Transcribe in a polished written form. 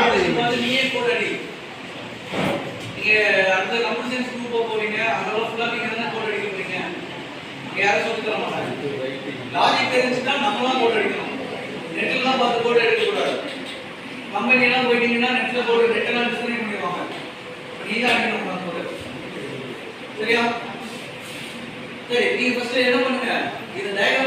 Logic பார்த்து நீயே code அடி. நீங்க அந்த கம்ப்யூட்டர் சயின்ஸ் குரூப் போவீங்க, அதெல்லாம் ஃபுல்லா நீங்க தான் கோட் அடிக்க போறீங்க. யாரும் சொல்லி தர மாட்டாங்க. லாஜிக் தெரிஞ்சுட்டா நம்மளாம் கோட் அடிக்கணும். நெட்ல தான் பார்த்து கோட் அடிக்க கூடாது. கம்பெனி எல்லாம் போயிட்டீங்கன்னா நெட்ல கோட் நெட்டெல்லாம் டிஸ்கனெக்ட் பண்ணிடுவாங்க. நீங்க தான் அடிக்கணும் அந்த கோட். சரியா? சரி, நீங்க ஃபர்ஸ்ட் என்ன பண்ணுங்க, இந்த டயக்ராம்